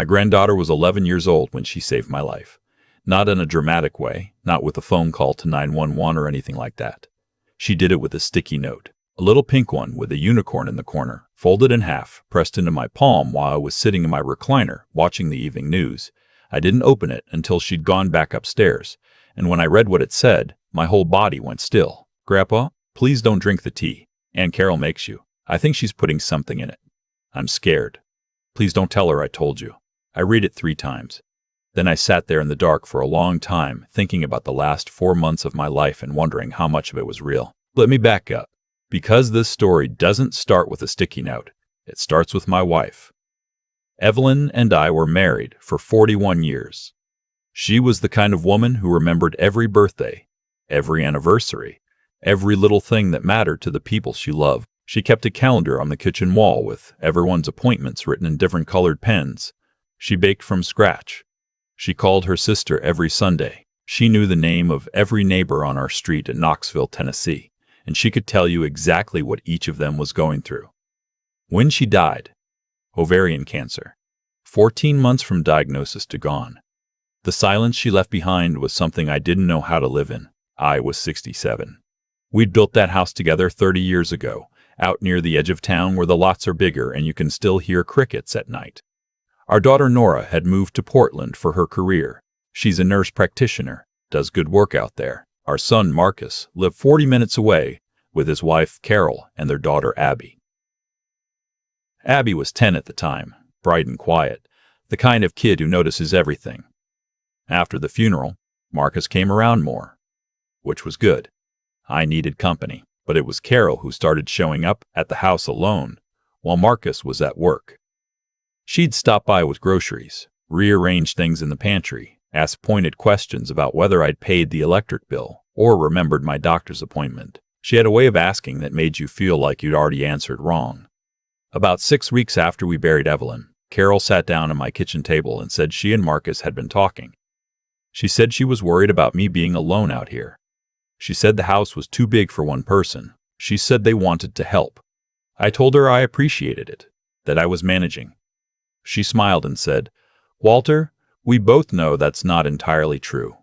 My granddaughter was 11 years old when she saved my life. Not in a dramatic way, not with a phone call to 911 or anything like that. She did it with a sticky note, a little pink one with a unicorn in the corner, folded in half, pressed into my palm while I was sitting in my recliner watching the evening news. I didn't open it until she'd gone back upstairs, and when I read what it said, my whole body went still. Grandpa, please don't drink the tea. Aunt Carol makes you. I think she's putting something in it. I'm scared. Please don't tell her I told you. I read it 3 times. Then I sat there in the dark for a long time, thinking about the last 4 months of my life and wondering how much of it was real. Let me back up. Because this story doesn't start with a sticky note, it starts with my wife. Evelyn and I were married for 41 years. She was the kind of woman who remembered every birthday, every anniversary, every little thing that mattered to the people she loved. She kept a calendar on the kitchen wall with everyone's appointments written in different colored pens. She baked from scratch. She called her sister every Sunday. She knew the name of every neighbor on our street in Knoxville, Tennessee, and she could tell you exactly what each of them was going through. When she died, ovarian cancer, 14 months from diagnosis to gone. The silence she left behind was something I didn't know how to live in. I was 67. We'd built that house together 30 years ago, out near the edge of town where the lots are bigger and you can still hear crickets at night. Our daughter Nora had moved to Portland for her career. She's a nurse practitioner, does good work out there. Our son Marcus lived 40 minutes away with his wife Carol and their daughter Abby. Abby was 10 at the time, bright and quiet, the kind of kid who notices everything. After the funeral, Marcus came around more, which was good. I needed company, but it was Carol who started showing up at the house alone while Marcus was at work. She'd stop by with groceries, rearrange things in the pantry, ask pointed questions about whether I'd paid the electric bill or remembered my doctor's appointment. She had a way of asking that made you feel like you'd already answered wrong. About 6 weeks after we buried Evelyn, Carol sat down at my kitchen table and said she and Marcus had been talking. She said she was worried about me being alone out here. She said the house was too big for one person. She said they wanted to help. I told her I appreciated it, that I was managing. She smiled and said, "Walter, we both know that's not entirely true."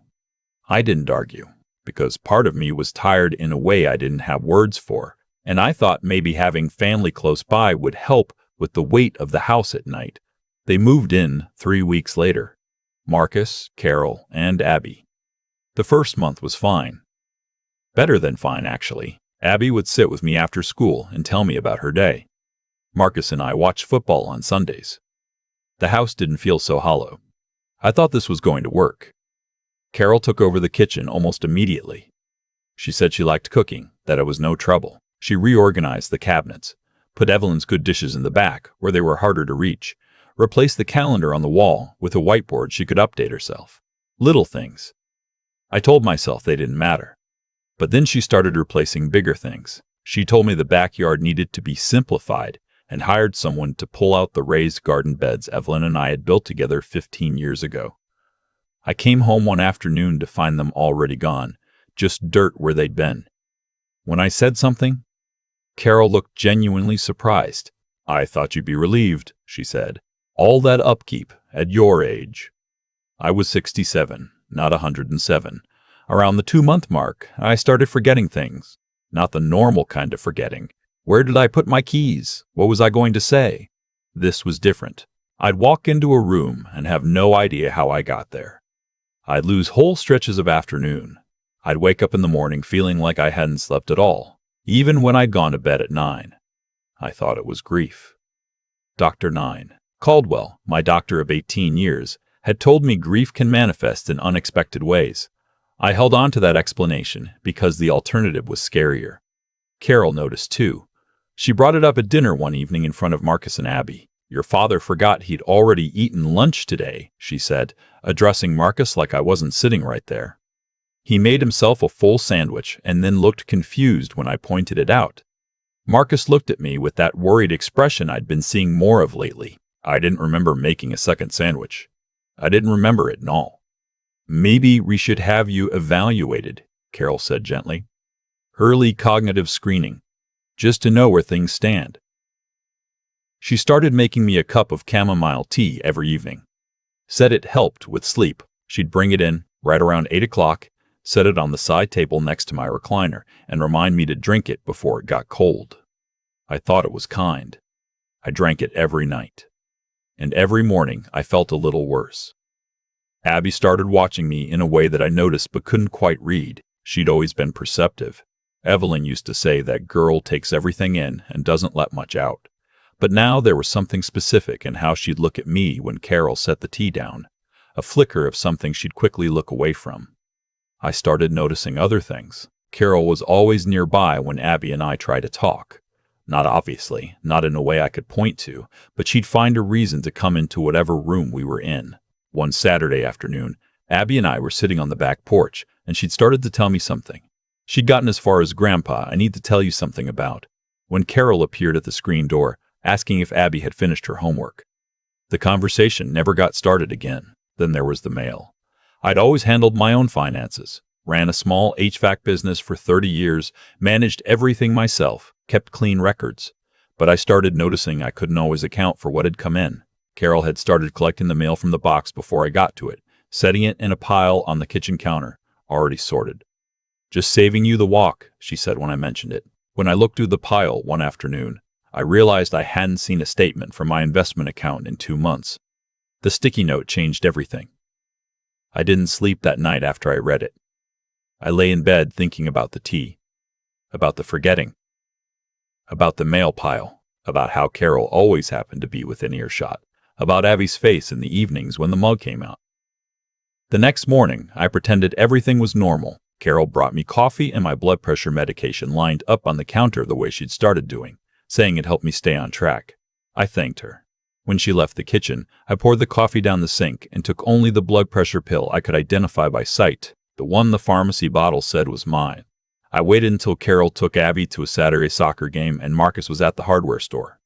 I didn't argue, because part of me was tired in a way I didn't have words for, and I thought maybe having family close by would help with the weight of the house at night. They moved in 3 weeks later. Marcus, Carol, and Abby. The first month was fine. Better than fine, actually. Abby would sit with me after school and tell me about her day. Marcus and I watched football on Sundays. The house didn't feel so hollow. I thought this was going to work. Carol took over the kitchen almost immediately. She said she liked cooking, that it was no trouble. She reorganized the cabinets, put Evelyn's good dishes in the back where they were harder to reach, replaced the calendar on the wall with a whiteboard she could update herself. Little things. I told myself they didn't matter. But then she started replacing bigger things. She told me the backyard needed to be simplified and hired someone to pull out the raised garden beds Evelyn and I had built together 15 years ago. I came home one afternoon to find them already gone, just dirt where they'd been. When I said something, Carol looked genuinely surprised. "I thought you'd be relieved," she said. "All that upkeep at your age." I was 67, not 107. Around the 2-month mark, I started forgetting things. Not the normal kind of forgetting. Where did I put my keys? What was I going to say? This was different. I'd walk into a room and have no idea how I got there. I'd lose whole stretches of afternoon. I'd wake up in the morning feeling like I hadn't slept at all, even when I'd gone to bed at 9. I thought it was grief. Dr. 9. Caldwell, my doctor of 18 years, had told me grief can manifest in unexpected ways. I held on to that explanation because the alternative was scarier. Carol noticed too. She brought it up at dinner one evening in front of Marcus and Abby. "Your father forgot he'd already eaten lunch today," she said, addressing Marcus like I wasn't sitting right there. He made himself a full sandwich and then looked confused when I pointed it out. Marcus looked at me with that worried expression I'd been seeing more of lately. I didn't remember making a second sandwich. I didn't remember it at all. "Maybe we should have you evaluated," Carol said gently. "Early cognitive screening, just to know where things stand." She started making me a cup of chamomile tea every evening. Said it helped with sleep. She'd bring it in right around 8 o'clock, set it on the side table next to my recliner, and remind me to drink it before it got cold. I thought it was kind. I drank it every night. And every morning I felt a little worse. Abby started watching me in a way that I noticed but couldn't quite read. She'd always been perceptive. Evelyn used to say that girl takes everything in and doesn't let much out. But now there was something specific in how she'd look at me when Carol set the tea down, a flicker of something she'd quickly look away from. I started noticing other things. Carol was always nearby when Abby and I tried to talk. Not obviously, not in a way I could point to, but she'd find a reason to come into whatever room we were in. One Saturday afternoon, Abby and I were sitting on the back porch, and she'd started to tell me something. She'd gotten as far as, "Grandpa, I need to tell you something about," when Carol appeared at the screen door, asking if Abby had finished her homework. The conversation never got started again. Then there was the mail. I'd always handled my own finances, ran a small HVAC business for 30 years, managed everything myself, kept clean records. But I started noticing I couldn't always account for what had come in. Carol had started collecting the mail from the box before I got to it, setting it in a pile on the kitchen counter, already sorted. "Just saving you the walk," she said when I mentioned it. When I looked through the pile one afternoon, I realized I hadn't seen a statement from my investment account in 2 months. The sticky note changed everything. I didn't sleep that night after I read it. I lay in bed thinking about the tea, about the forgetting, about the mail pile, about how Carol always happened to be within earshot, about Abby's face in the evenings when the mug came out. The next morning, I pretended everything was normal. Carol brought me coffee and my blood pressure medication lined up on the counter the way she'd started doing, saying it helped me stay on track. I thanked her. When she left the kitchen, I poured the coffee down the sink and took only the blood pressure pill I could identify by sight, the one the pharmacy bottle said was mine. I waited until Carol took Abby to a Saturday soccer game and Marcus was at the hardware store.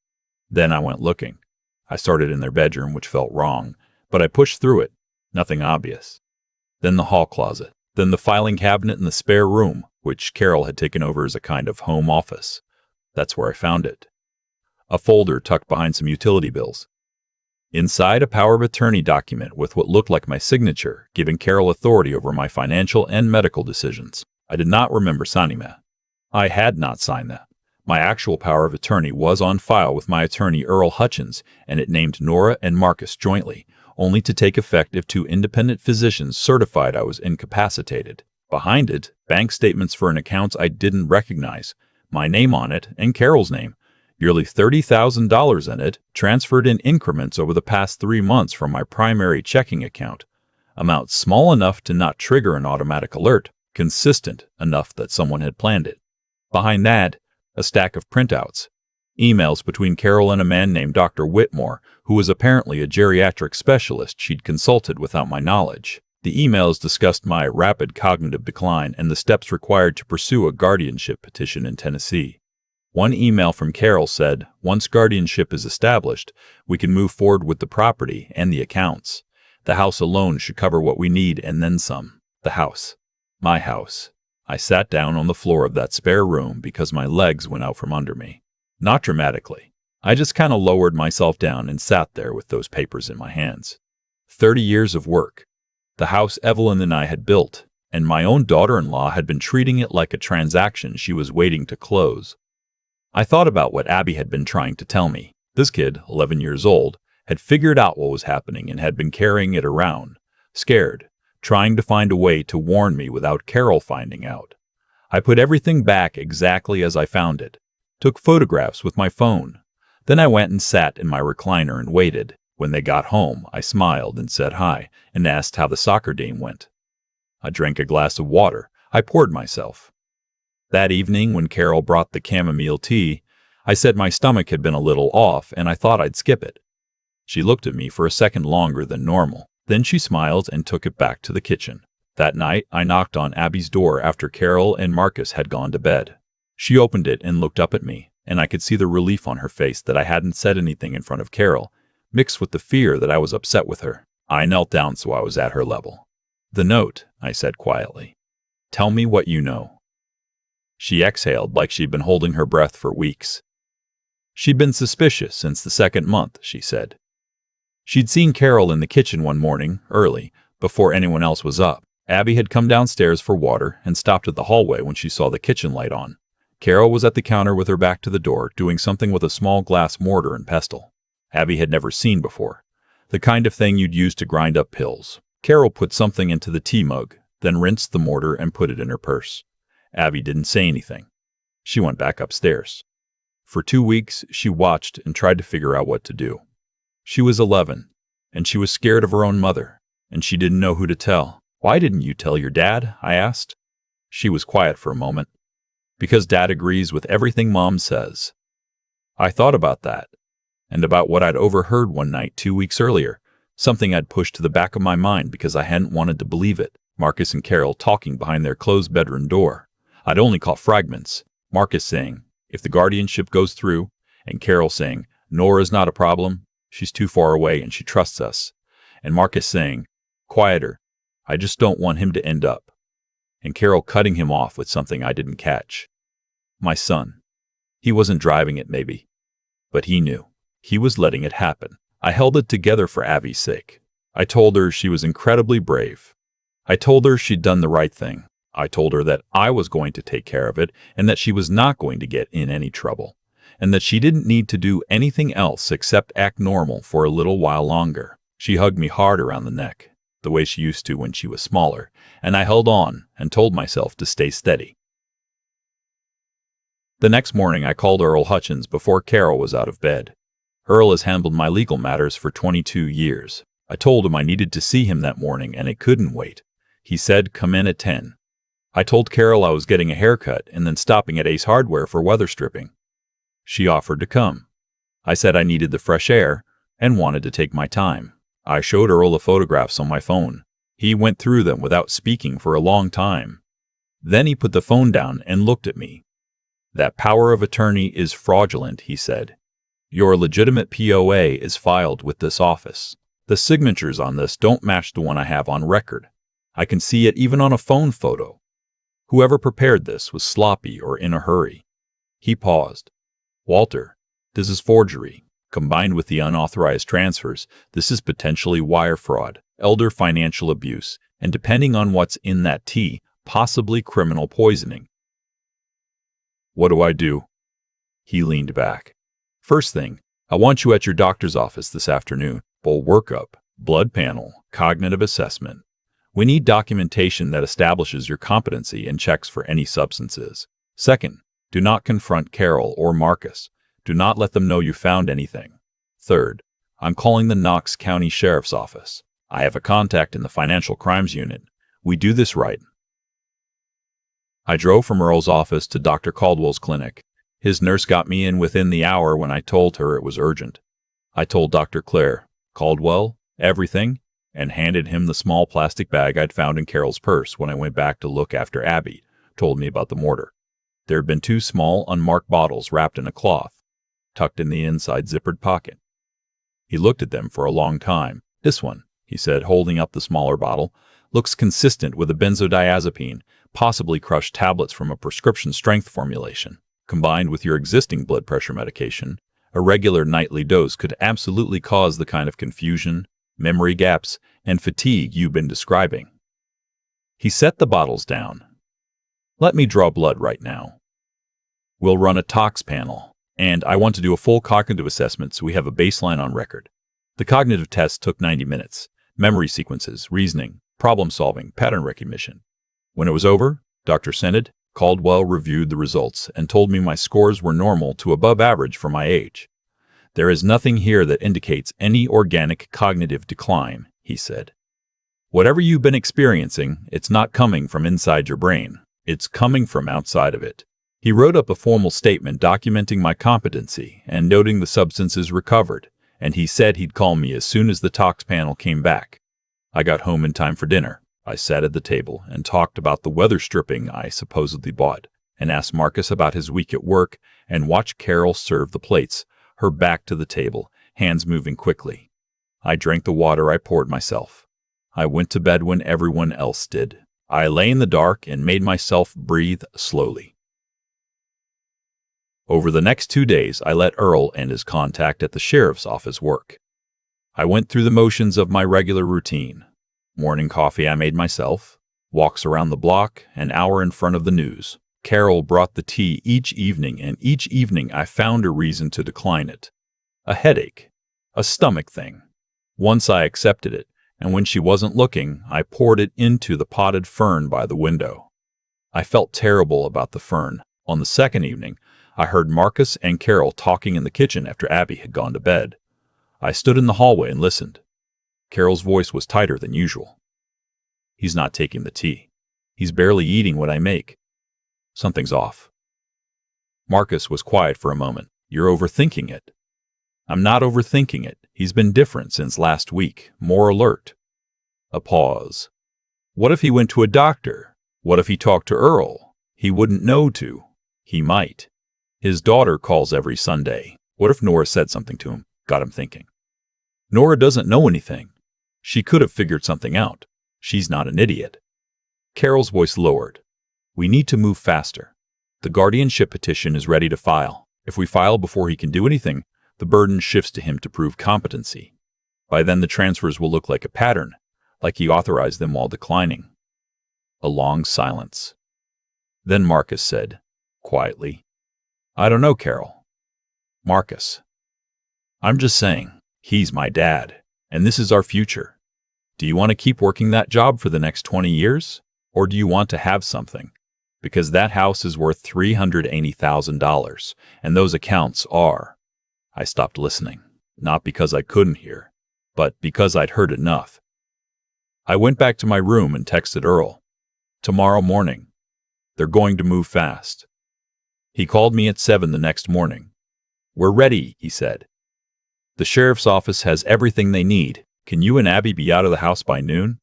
Then I went looking. I started in their bedroom, which felt wrong, but I pushed through it. Nothing obvious. Then the hall closet. Then the filing cabinet in the spare room, which Carol had taken over as a kind of home office. That's where I found it. A folder tucked behind some utility bills. Inside, a power of attorney document with what looked like my signature, giving Carol authority over my financial and medical decisions. I did not remember signing that. I had not signed that. My actual power of attorney was on file with my attorney Earl Hutchins, and it named Nora and Marcus jointly, only to take effect if 2 independent physicians certified I was incapacitated. Behind it, bank statements for an account I didn't recognize, my name on it, and Carol's name. Nearly $30,000 in it, transferred in increments over the past 3 months from my primary checking account. Amount small enough to not trigger an automatic alert, consistent enough that someone had planned it. Behind that, a stack of printouts. Emails between Carol and a man named Dr. Whitmore, who was apparently a geriatric specialist she'd consulted without my knowledge. The emails discussed my rapid cognitive decline and the steps required to pursue a guardianship petition in Tennessee. One email from Carol said, "Once guardianship is established, we can move forward with the property and the accounts. The house alone should cover what we need and then some." The house. My house. I sat down on the floor of that spare room because my legs went out from under me. Not dramatically. I just kind of lowered myself down and sat there with those papers in my hands. 30 years of work. The house Evelyn and I had built, and my own daughter-in-law had been treating it like a transaction she was waiting to close. I thought about what Abby had been trying to tell me. This kid, 11 years old, had figured out what was happening and had been carrying it around, scared, trying to find a way to warn me without Carol finding out. I put everything back exactly as I found it, took photographs with my phone. Then I went and sat in my recliner and waited. When they got home, I smiled and said hi and asked how the soccer game went. I drank a glass of water. I poured myself. That evening, when Carol brought the chamomile tea, I said my stomach had been a little off and I thought I'd skip it. She looked at me for a second longer than normal. Then she smiled and took it back to the kitchen. That night, I knocked on Abby's door after Carol and Marcus had gone to bed. She opened it and looked up at me, and I could see the relief on her face that I hadn't said anything in front of Carol, mixed with the fear that I was upset with her. I knelt down so I was at her level. "The note," I said quietly. "Tell me what you know." She exhaled like she'd been holding her breath for weeks. "She'd been suspicious since the 2nd month," she said. She'd seen Carol in the kitchen one morning, early, before anyone else was up. Abby had come downstairs for water and stopped at the hallway when she saw the kitchen light on. Carol was at the counter with her back to the door, doing something with a small glass mortar and pestle Abby had never seen before, the kind of thing you'd use to grind up pills. Carol put something into the tea mug, then rinsed the mortar and put it in her purse. Abby didn't say anything. She went back upstairs. For 2 weeks, she watched and tried to figure out what to do. She was 11, and she was scared of her own mother, and she didn't know who to tell. "Why didn't you tell your dad?" I asked. She was quiet for a moment. "Because Dad agrees with everything Mom says." I thought about that, and about what I'd overheard one night 2 weeks earlier, something I'd pushed to the back of my mind because I hadn't wanted to believe it. Marcus and Carol talking behind their closed bedroom door. I'd only caught fragments. Marcus saying, "If the guardianship goes through," and Carol saying, "Nora's not a problem. She's too far away and she trusts us." And Marcus saying, "Quieter. I just don't want him to end up." And Carol cutting him off with something I didn't catch. My son. He wasn't driving it, maybe. But he knew. He was letting it happen. I held it together for Abby's sake. I told her she was incredibly brave. I told her she'd done the right thing. I told her that I was going to take care of it and that she was not going to get in any trouble, and that she didn't need to do anything else except act normal for a little while longer. She hugged me hard around the neck, the way she used to when she was smaller, and I held on and told myself to stay steady. The next morning I called Earl Hutchins before Carol was out of bed. Earl has handled my legal matters for 22 years. I told him I needed to see him that morning and it couldn't wait. He said, "Come in at 10. I told Carol I was getting a haircut and then stopping at Ace Hardware for weather stripping. She offered to come. I said I needed the fresh air and wanted to take my time. I showed Earl the photographs on my phone. He went through them without speaking for a long time. Then he put the phone down and looked at me. "That power of attorney is fraudulent," he said. "Your legitimate POA is filed with this office. The signatures on this don't match the one I have on record. I can see it even on a phone photo. Whoever prepared this was sloppy or in a hurry." He paused. "Walter, this is forgery. Combined with the unauthorized transfers, this is potentially wire fraud, elder financial abuse, and depending on what's in that tea, possibly criminal poisoning. What do I do?" He leaned back. "First thing, I want you at your doctor's office this afternoon. Full workup, blood panel, cognitive assessment. We need documentation that establishes your competency and checks for any substances. Second, do not confront Carol or Marcus. Do not let them know you found anything. Third, I'm calling the Knox County Sheriff's Office. I have a contact in the Financial Crimes Unit. We do this right." I drove from Earl's office to Dr. Caldwell's clinic. His nurse got me in within the hour when I told her it was urgent. I told Dr. Claire, "Caldwell, everything," and handed him the small plastic bag I'd found in Carol's purse when I went back to look after Abby told me about the mortar. There had been 2 small, unmarked bottles wrapped in a cloth, tucked in the inside zippered pocket. He looked at them for a long time. "This one," he said, holding up the smaller bottle, "looks consistent with a benzodiazepine, possibly crushed tablets from a prescription strength formulation. Combined with your existing blood pressure medication, a regular nightly dose could absolutely cause the kind of confusion, memory gaps, and fatigue you've been describing." He set the bottles down. "Let me draw blood right now. We'll run a tox panel, and I want to do a full cognitive assessment so we have a baseline on record." The cognitive test took 90 minutes. Memory sequences, reasoning, problem solving, pattern recognition. When it was over, Dr. Sennett, Caldwell reviewed the results and told me my scores were normal to above average for my age. "There is nothing here that indicates any organic cognitive decline," he said. "Whatever you've been experiencing, it's not coming from inside your brain. It's coming from outside of it." He wrote up a formal statement documenting my competency and noting the substances recovered, and he said he'd call me as soon as the tox panel came back. I got home in time for dinner. I sat at the table and talked about the weather stripping I supposedly bought, and asked Marcus about his week at work, and watched Carol serve the plates, her back to the table, hands moving quickly. I drank the water I poured myself. I went to bed when everyone else did. I lay in the dark and made myself breathe slowly. Over the next 2 days, I let Earl and his contact at the sheriff's office work. I went through the motions of my regular routine. Morning coffee I made myself, walks around the block, an hour in front of the news. Carol brought the tea each evening, and each evening I found a reason to decline it. A headache, a stomach thing. Once I accepted it, and when she wasn't looking, I poured it into the potted fern by the window. I felt terrible about the fern. On the second evening, I heard Marcus and Carol talking in the kitchen after Abby had gone to bed. I stood in the hallway and listened. Carol's voice was tighter than usual. He's not taking the tea. He's barely eating what I make. Something's off. Marcus was quiet for a moment. You're overthinking it. I'm not overthinking it. He's been different since last week, more alert. A pause. What if he went to a doctor? What if he talked to Earl? He wouldn't know to. He might. His daughter calls every Sunday. What if Nora said something to him? Got him thinking. Nora doesn't know anything. She could have figured something out. She's not an idiot. Carol's voice lowered. We need to move faster. The guardianship petition is ready to file. If we file before he can do anything, the burden shifts to him to prove competency. By then the transfers will look like a pattern, like he authorized them while declining. A long silence. Then Marcus said, quietly, I don't know, Carol. Marcus. I'm just saying, he's my dad, and this is our future. Do you want to keep working that job for the next 20 years? Or do you want to have something? Because that house is worth $380,000, and those accounts are. I stopped listening, not because I couldn't hear, but because I'd heard enough. I went back to my room and texted Earl. Tomorrow morning. They're going to move fast. He called me at 7 the next morning. We're ready, he said. The sheriff's office has everything they need. Can you and Abby be out of the house by noon?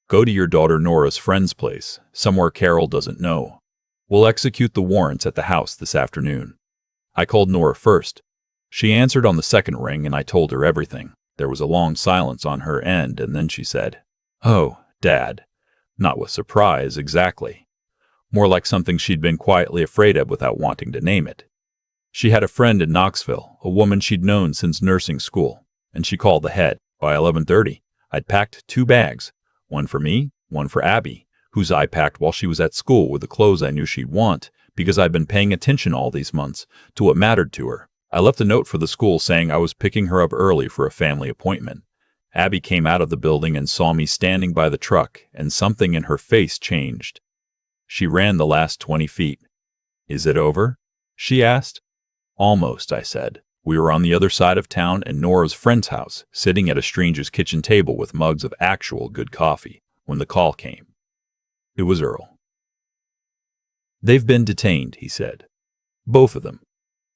Go to your daughter Nora's friend's place, somewhere Carol doesn't know. We'll execute the warrants at the house this afternoon. I called Nora first. She answered on the second ring, and I told her everything. There was a long silence on her end, and then she said, Oh, Dad. Not with surprise, exactly. More like something she'd been quietly afraid of without wanting to name it. She had a friend in Knoxville, a woman she'd known since nursing school, and she called ahead. By 11:30, I'd packed 2 bags, one for me, one for Abby, whose I packed while she was at school with the clothes I knew she'd want, because I'd been paying attention all these months to what mattered to her. I left a note for the school saying I was picking her up early for a family appointment. Abby came out of the building and saw me standing by the truck, and something in her face changed. She ran the last 20 feet. Is it over? She asked. Almost, I said. We were on the other side of town at Nora's friend's house, sitting at a stranger's kitchen table with mugs of actual good coffee, when the call came. It was Earl. They've been detained, he said. Both of them.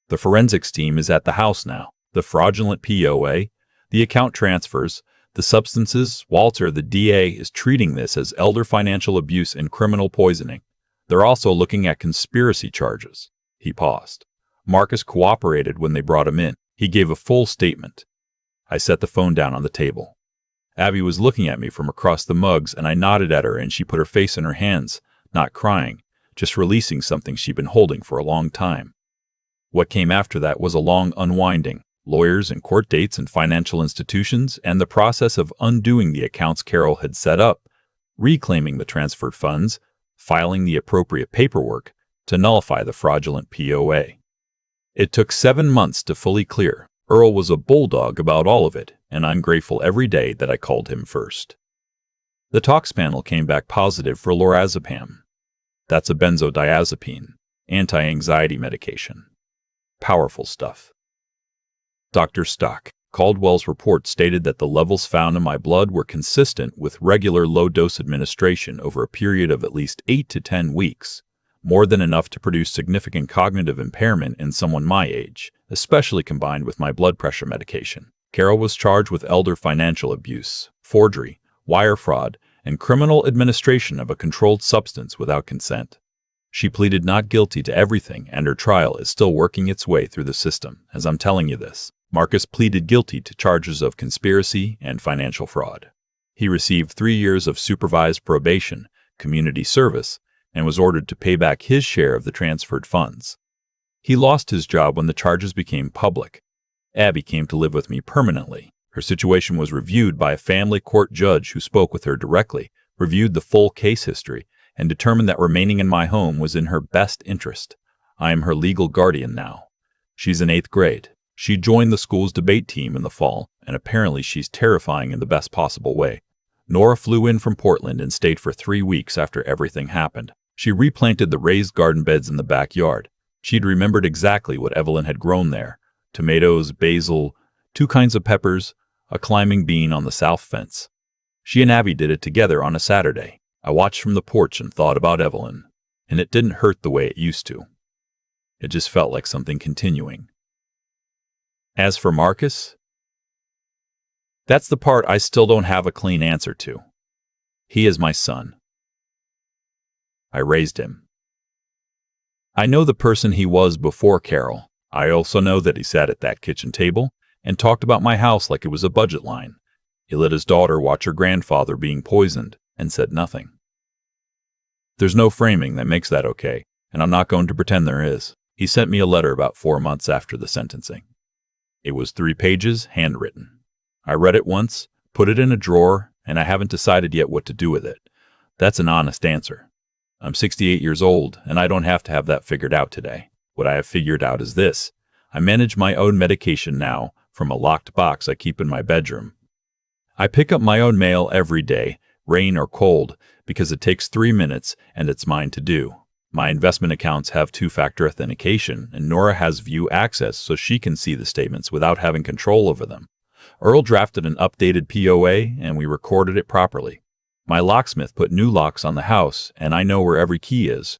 The forensics team is at the house now. The fraudulent POA, the account transfers, the substances. Walter, the DA, is treating this as elder financial abuse and criminal poisoning. They're also looking at conspiracy charges. He paused. Marcus cooperated when they brought him in. He gave a full statement. I set the phone down on the table. Abby was looking at me from across the mugs, and I nodded at her, and she put her face in her hands, not crying, just releasing something she'd been holding for a long time. What came after that was a long unwinding, lawyers and court dates and financial institutions, and the process of undoing the accounts Carol had set up, reclaiming the transferred funds, filing the appropriate paperwork to nullify the fraudulent POA. It took 7 months to fully clear. Earl was a bulldog about all of it, and I'm grateful every day that I called him first. The tox panel came back positive for lorazepam. That's a benzodiazepine, anti-anxiety medication. Powerful stuff. Dr. Stock, Caldwell's report stated that the levels found in my blood were consistent with regular low-dose administration over a period of at least 8 to 10 weeks. More than enough to produce significant cognitive impairment in someone my age, especially combined with my blood pressure medication. Carol was charged with elder financial abuse, forgery, wire fraud, and criminal administration of a controlled substance without consent. She pleaded not guilty to everything, and her trial is still working its way through the system, as I'm telling you this. Marcus pleaded guilty to charges of conspiracy and financial fraud. He received 3 years of supervised probation, community service, and was ordered to pay back his share of the transferred funds. He lost his job when the charges became public. Abby came to live with me permanently. Her situation was reviewed by a family court judge who spoke with her directly, reviewed the full case history, and determined that remaining in my home was in her best interest. I am her legal guardian now. She's in 8th grade. She joined the school's debate team in the fall, and apparently she's terrifying in the best possible way. Nora flew in from Portland and stayed for 3 weeks after everything happened. She replanted the raised garden beds in the backyard. She'd remembered exactly what Evelyn had grown there: tomatoes, basil, 2 kinds of peppers, a climbing bean on the south fence. She and Abby did it together on a Saturday. I watched from the porch and thought about Evelyn, and it didn't hurt the way it used to. It just felt like something continuing. As for Marcus, that's the part I still don't have a clean answer to. He is my son. I raised him. I know the person he was before Carol. I also know that he sat at that kitchen table and talked about my house like it was a budget line. He let his daughter watch her grandfather being poisoned and said nothing. There's no framing that makes that okay, and I'm not going to pretend there is. He sent me a letter about 4 months after the sentencing. It was 3 pages, handwritten. I read it once, put it in a drawer, and I haven't decided yet what to do with it. That's an honest answer. I'm 68 years old, and I don't have to have that figured out today. What I have figured out is this: I manage my own medication now from a locked box I keep in my bedroom. I pick up my own mail every day, rain or cold, because it takes 3 minutes and it's mine to do. My investment accounts have 2-factor authentication, and Nora has view access so she can see the statements without having control over them. Earl drafted an updated POA, and we recorded it properly. My locksmith put new locks on the house, and I know where every key is.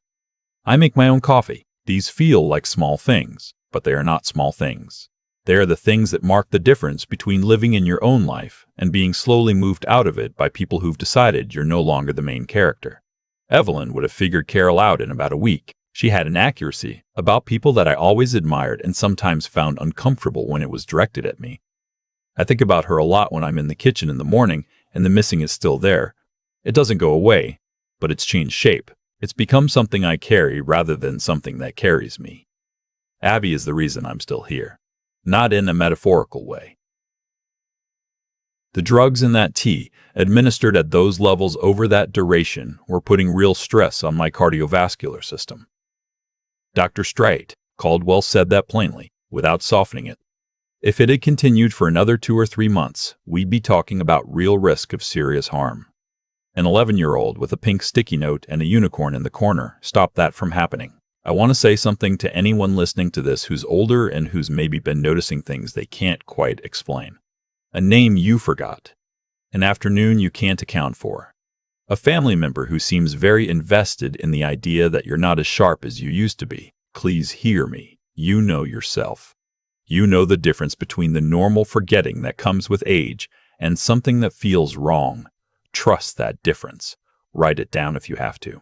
I make my own coffee. These feel like small things, but they are not small things. They are the things that mark the difference between living in your own life and being slowly moved out of it by people who've decided you're no longer the main character. Evelyn would have figured Carol out in about a week. She had an accuracy about people that I always admired and sometimes found uncomfortable when it was directed at me. I think about her a lot when I'm in the kitchen in the morning and the missing is still there. It doesn't go away, but it's changed shape. It's become something I carry rather than something that carries me. Abby is the reason I'm still here, not in a metaphorical way. The drugs in that tea, administered at those levels over that duration, were putting real stress on my cardiovascular system. Dr. Straight, Caldwell said that plainly, without softening it. If it had continued for another 2 or 3 months, we'd be talking about real risk of serious harm. An 11-year-old with a pink sticky note and a unicorn in the corner stopped that from happening. I want to say something to anyone listening to this who's older and who's maybe been noticing things they can't quite explain. A name you forgot. An afternoon you can't account for. A family member who seems very invested in the idea that you're not as sharp as you used to be. Please hear me. You know yourself. You know the difference between the normal forgetting that comes with age and something that feels wrong. Trust that difference. Write it down if you have to.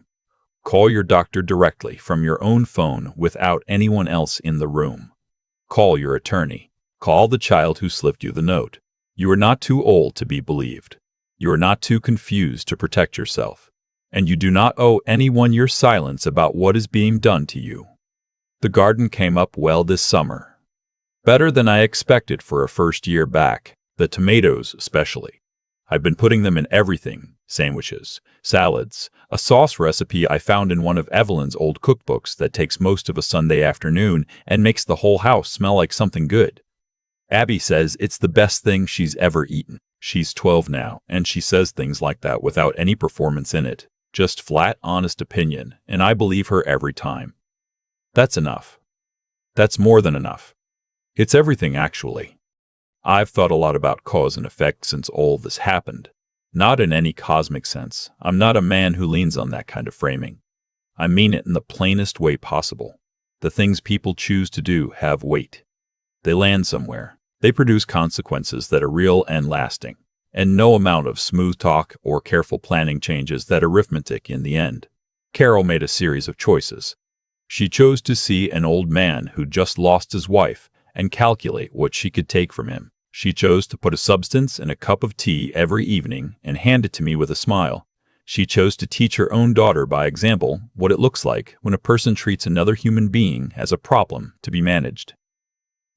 Call your doctor directly from your own phone without anyone else in the room. Call your attorney. Call the child who slipped you the note. You are not too old to be believed. You are not too confused to protect yourself. And you do not owe anyone your silence about what is being done to you. The garden came up well this summer. Better than I expected for a first year back, the tomatoes especially. I've been putting them in everything: sandwiches, salads, a sauce recipe I found in one of Evelyn's old cookbooks that takes most of a Sunday afternoon and makes the whole house smell like something good. Abby says it's the best thing she's ever eaten. She's 12 now, and she says things like that without any performance in it. Just flat, honest opinion, and I believe her every time. That's enough. That's more than enough. It's everything, actually. I've thought a lot about cause and effect since all this happened. Not in any cosmic sense. I'm not a man who leans on that kind of framing. I mean it in the plainest way possible. The things people choose to do have weight. They land somewhere. They produce consequences that are real and lasting, and no amount of smooth talk or careful planning changes that arithmetic in the end. Carol made a series of choices. She chose to see an old man who just lost his wife and calculate what she could take from him. She chose to put a substance in a cup of tea every evening and hand it to me with a smile. She chose to teach her own daughter by example what it looks like when a person treats another human being as a problem to be managed.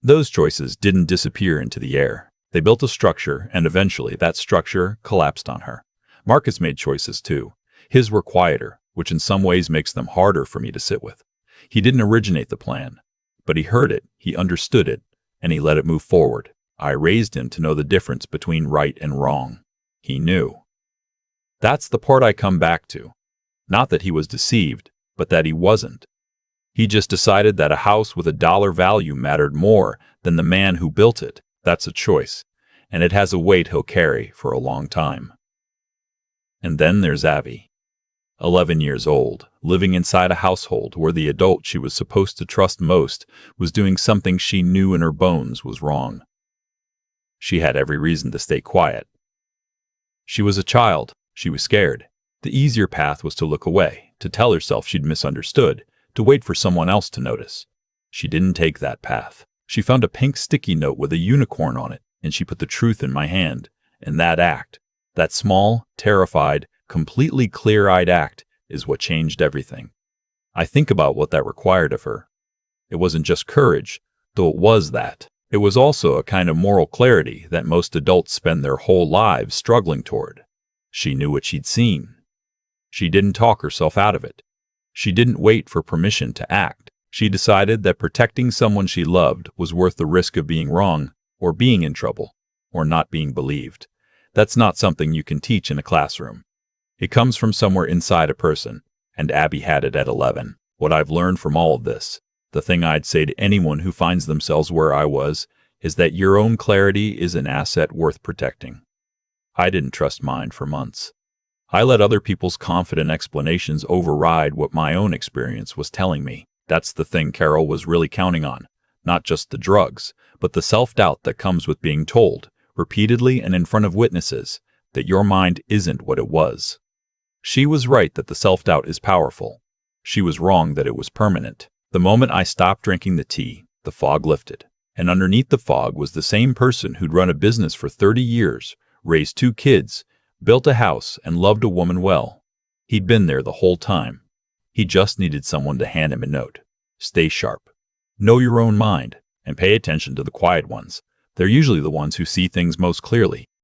Those choices didn't disappear into the air. They built a structure, and eventually that structure collapsed on her. Marcus made choices too. His were quieter, which in some ways makes them harder for me to sit with. He didn't originate the plan, but he heard it, he understood it, and he let it move forward. I raised him to know the difference between right and wrong. He knew. That's the part I come back to. Not that he was deceived, but that he wasn't. He just decided that a house with a dollar value mattered more than the man who built it. That's a choice, and it has a weight he'll carry for a long time. And then there's Abby. 11 years old, living inside a household where the adult she was supposed to trust most was doing something she knew in her bones was wrong. She had every reason to stay quiet. She was a child. She was scared. The easier path was to look away, to tell herself she'd misunderstood, to wait for someone else to notice. She didn't take that path. She found a pink sticky note with a unicorn on it, and she put the truth in my hand. And that act, that small, terrified, completely clear-eyed act, is what changed everything. I think about what that required of her. It wasn't just courage, though it was that. It was also a kind of moral clarity that most adults spend their whole lives struggling toward. She knew what she'd seen. She didn't talk herself out of it. She didn't wait for permission to act. She decided that protecting someone she loved was worth the risk of being wrong, or being in trouble, or not being believed. That's not something you can teach in a classroom. It comes from somewhere inside a person, and Abby had it at 11. What I've learned from all of this, the thing I'd say to anyone who finds themselves where I was, is that your own clarity is an asset worth protecting. I didn't trust mine for months. I let other people's confident explanations override what my own experience was telling me. That's the thing Carol was really counting on. Not just the drugs, but the self-doubt that comes with being told, repeatedly and in front of witnesses, that your mind isn't what it was. She was right that the self-doubt is powerful. She was wrong that it was permanent. The moment I stopped drinking the tea, the fog lifted. And underneath the fog was the same person who'd run a business for 30 years, raised 2 kids, built a house, and loved a woman well. He'd been there the whole time. He just needed someone to hand him a note. Stay sharp. Know your own mind, and pay attention to the quiet ones. They're usually the ones who see things most clearly.